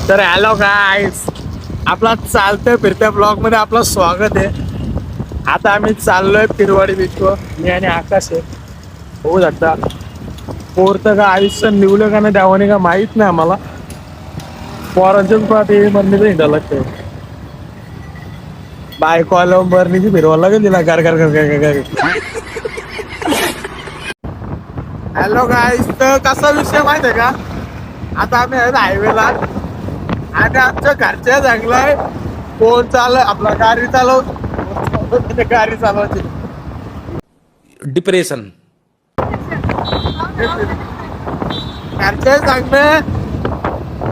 तर हॅलो गाईस, आपला चालत्या फिरत्या ब्लॉग मध्ये आपलं स्वागत आहे. आता आम्ही चाललोय पिरवाडी बीचवर. मी आणि आकाश आहे. होऊ शकता पोरतं का आयुष्य निवलं का नाही द्यावाने का माहित नाही आम्हाला. पोरांच्याच पाठी मरणीचं हिंडा लागतं. बायको आल्यावर मरणीची फिरवायला लागेल तिला गार गार गार गार गार. हॅलो गाईस, तर कसा विषय माहित आहे का? आता आम्ही आहेत हायवेला आणि आमच्या घरच्या चांगलाय कोण आपला गाडी गाडी चालवायची. डिप्रेशन. घरचे सांगणे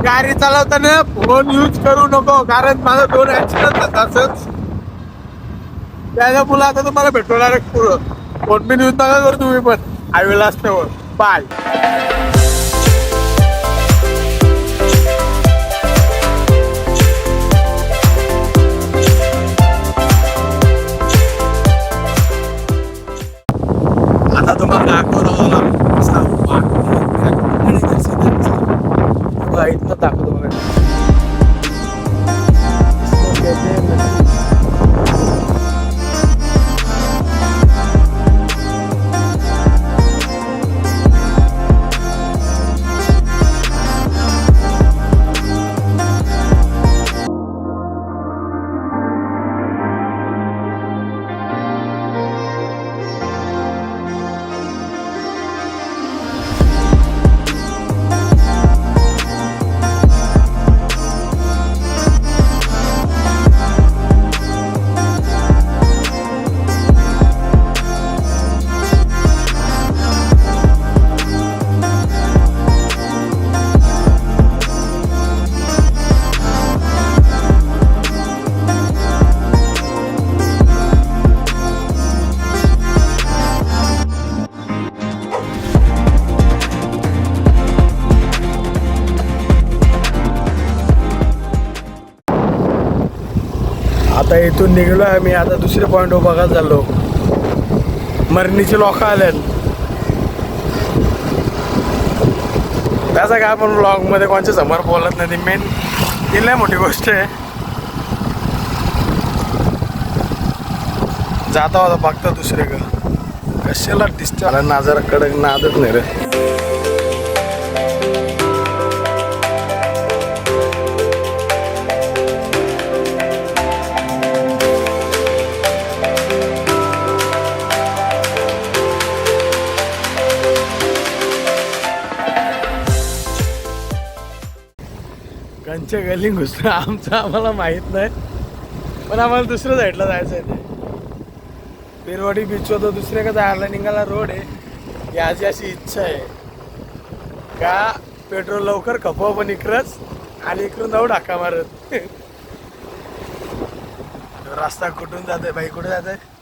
गाडी चालवताना फोन यूज करू नको, कारण माझा 2 ऍक्सिडेंट झाला असंच. त्याच्या मुलं आता तुम्हाला भेटवणार पुढं. फोन बिन यूज नका करू तुम्ही पण हायवेला असल्यावर. बाय. आता तुम्हाला दाखवलं इथं दाखवतो बघा. आता इथून निघलो आहे मी. आता दुसरे पॉइंट बघायला चाललो. मरणीचे लोक आलेत. त्याचा काय आपण ब्लॉग मध्ये कोणच्या समोर बोलत नाही. मेन ही लय मोठी गोष्ट आहे. जाता होता बघता दुसरे का कशाला डिस्टर्ब नाजरा कडक नादच नाही रे. कंच्या गली घुसणं आमचं आम्हाला माहित नाही, पण आम्हाला दुसऱ्या साईडला जायचं आहे. ते पिरवाडी बीचवर तर दुसऱ्या का जायला निघाला रोड आहे. याची अशी इच्छा आहे का पेट्रोल लवकर खपव पण इकडंच आणि इकडून जाऊ ढाका मारत. रस्ता कुठून जातोय बाई, कुठे जात आहे?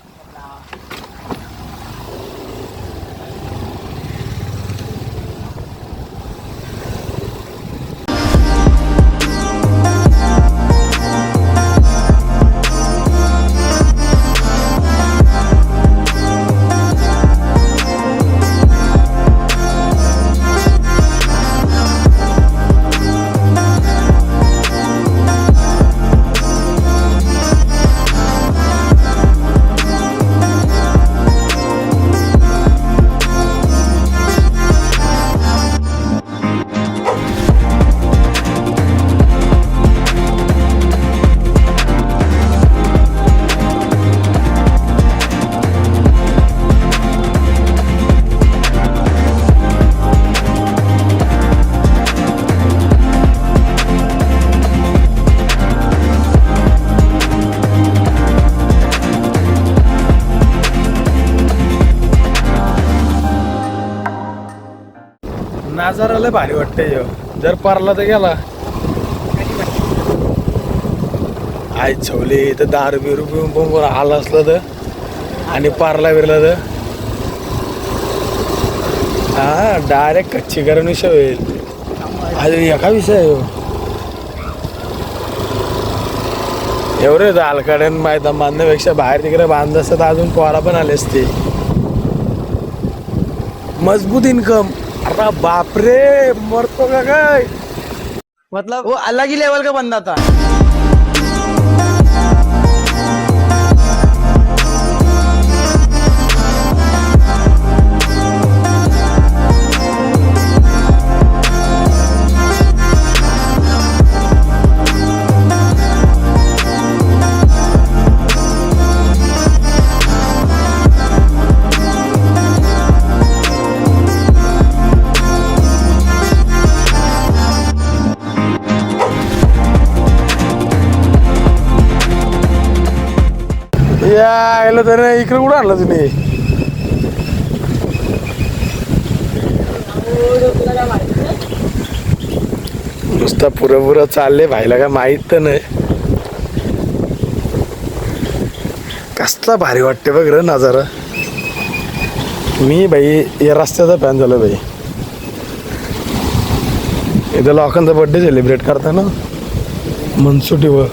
नाजारा लय भारी वाटते. जर पारला तर गेला आई छवली तर दारू बिरू पिऊन बरोबर आला असलं तर आणि पारला बिरला तर हा डायरेक्ट कच्ची करून विषय होईल. अजून एका विषय एवढे दालकड्यान मैदान बांधण्यापेक्षा बाहेर तिकडे बांधत असत अजून पोरा पण आले असते. मजबूत इन्कम. अरे बापरे, मरतो का काय? मतलब वो अलग ही लेवल का बंदा था। यायला तर इकडे कुठं आणलं तुम्ही? नुसता पुरं चालले भाईला काय माहित तर नाही. कसला भारी वाटते बघ र नजारा. मी भाई या रस्त्याचा फॅन झालो भाई. इथं लोकांचा बर्थडे सेलिब्रेट करताना मनसुटीवर.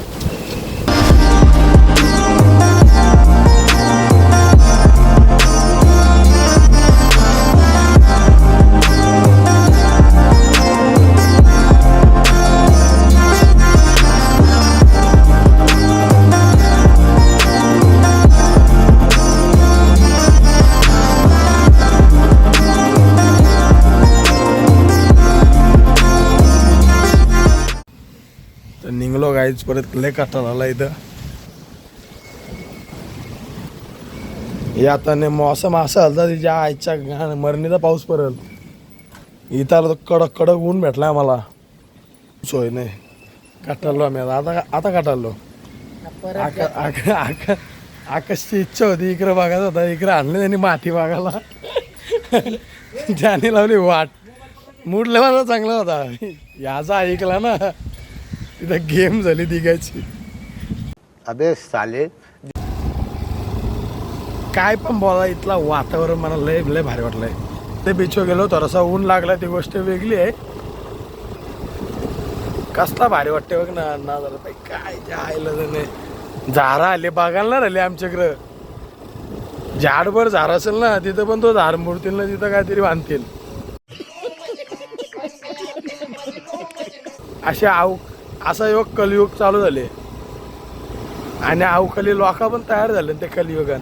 निघलो गाईच परत लय काटाला आला इथं. आता मौसम असा झाला तिच्या आईच्या मरणीचा पाऊस पडल. इथं आला तर कडक कडक ऊन भेटला आम्हाला. सोय नाही. काटाळलो आम्ही आता काटाळलो. आकाशची इच्छा होती इकडे बघायचा होता. इकडे आणले त्यांनी माती बघायला. त्याने लावली वाट. मूड लेवायला चांगला होता. याचा ऐकला ना तिथं गेम झाली दिगायची. अबे साले काय पण बोला. इथला वातावरण मला लय लय भारी वाटलंय. ते बीचवर गेलो थोडासा ऊन लागला ती गोष्ट वेगळी आहे. कसला भारी वाटते बघ ना. झालं काय जायला नाही. झारा आले बघायला ना राहिले आमच्याकडं. झाडभर झाड असेल ना तिथं पण तो झाड मोडतील ना तिथं काहीतरी बांधतील. असा योग कलियुग चालू झाले आणि अवकाळी लोक पण तयार झाले ते कलियुगात.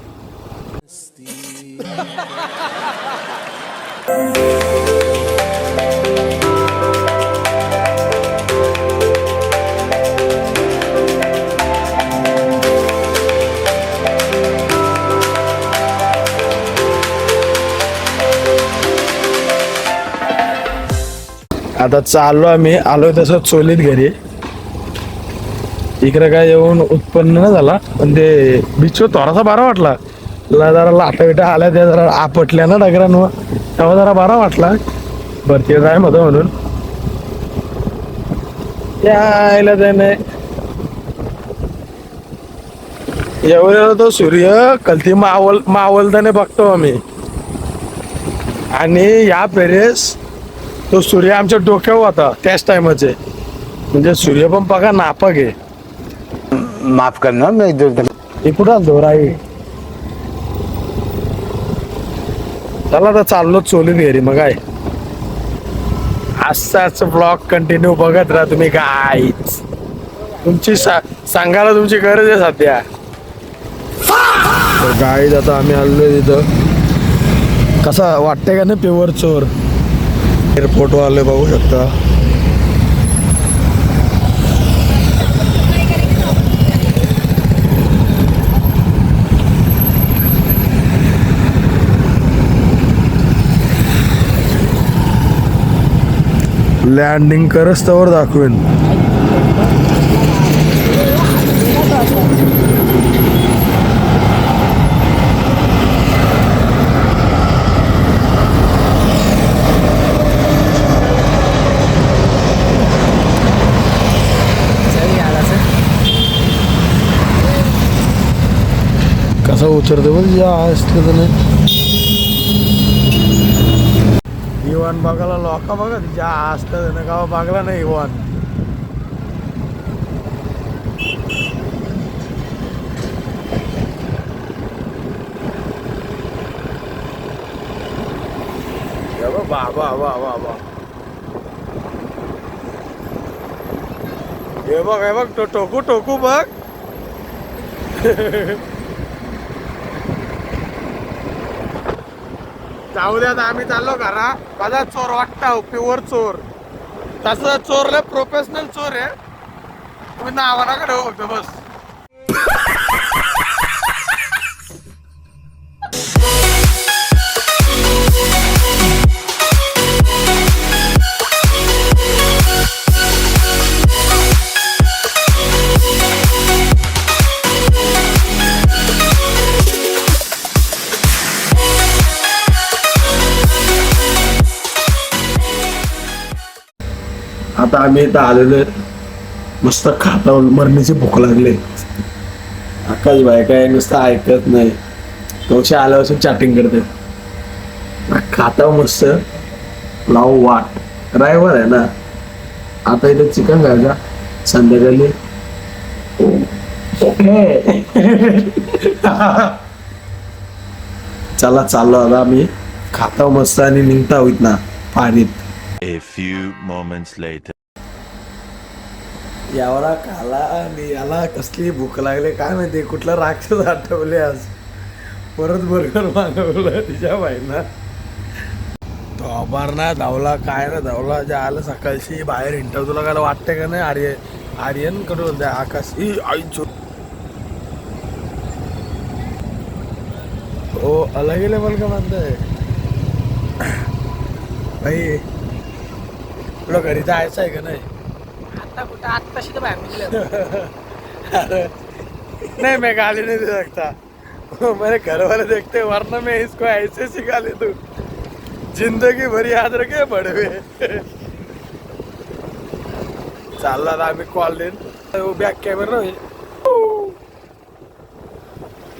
आता चाललो आम्ही. आलोय तसं चोलीत घरी. इकडे काय येऊन उत्पन्न नाही झाला पण ते बीचवर थोडासा बरा वाटला. जरा लाटा बिटा आल्या त्या जरा आपटल्या ना डगरांवर तेव्हा जरा बरा वाटला. भरती टाइम होता म्हणून यायला त्याने एवढ्याला तो सूर्य कलती मावलताने बघतो आम्ही. आणि या पेरेस तो सूर्य आमच्या डोक्यावर होता त्याच टायमाचे. म्हणजे सूर्य पण बघा नापक आहे. माफ करना मैं इधर हे कुठं आलतो राई. चला आता चाललो चोलीत घरी. मग काय असाच ब्लॉग कंटिन्यू बघत राहा तुम्ही. गाईच तुमची सांगायला तुमची गरज आहे सध्या. गाईज आता आम्ही आलोय तिथं. कसा वाटतंय का ना प्युअर चोर. एअरपोर्ट वाले बघू शकता. लँडिंग करच तवर दाखवेन. कसं उतरते बघ या असलं तर. इवान बघायला लोका बघा तिच्या असतं ना गावा बघला नाही इवान. बाबा बाबा बाबा हे बघ तो टोकू टोकू बघ. जाऊ द्या आम्ही चाललो घरा. माझा चोर वाटता प्युअर चोर. तसं चोरले प्रोफेशनल चोर आहे. तुम्ही नावानाकडे बघतो बस. आता आम्ही इथं आलेलो आहे. मस्त खाता मरण्याची भूक लागली. आकाश भाई काय नुसतं ऐकत नाही. कवशी आल्यापासून चॅटिंग करते. खाता मस्त लावू वाट. ड्रायव्हर आहे ना. आता इथे चिकन खायचा संध्याकाळी. चला चाललो आता आम्ही. खाता मस्त आणि निघता होईत ना पाणीत. A few moments later. यावला खाला आणि याला कसली भूक लागली काय माहिती. कुठला राक्षस आठवले आज. परत बर्गर मागवलं तिच्या बाईना. तो अमरनाथ धावला काय ना धावला. जे आलं सकाळशी बाहेर हिंटव. तुला काय वाटतंय का नाही. आर्यन कडून द्या आकाश आई हो अलग लेवल का म्हणताय भाई. तुला घरी जायचं आहे का नाही. आता कुठं आत्ताशी तर बाहेर निघलं. अरे नहीं मैं गाली नहीं दे सकता. मेरे घर वाले देखते वरना मैं इसको ऐसे सिखा ले तू. जिंदगी भर याद रखे बड़वे. चालला ना आम्ही कॉल बॅक कॅमेरा होईल.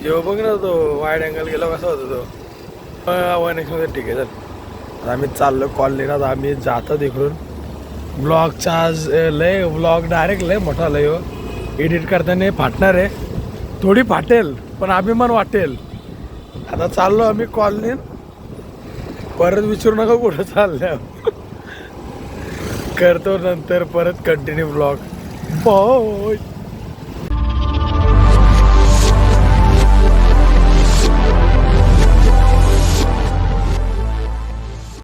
जेव्हा बघ ना तो वाईड अँगल गेला कसा होता तो. 1x ठीक आहे चल. आम्ही चाललो कॉलनीला. आम्ही जातो तिकडून. ब्लॉगचा आज लय ब्लॉग डायरेक्ट लय मोठा लय हो. एडिट करताना फाटणार आहे. थोडी फाटेल पण अभिमान वाटेल. आता चाललो आम्ही कॉलनीत. परत विचारू नका कुठं चालल्या. करतो नंतर परत कंटिन्यू ब्लॉग. बाय.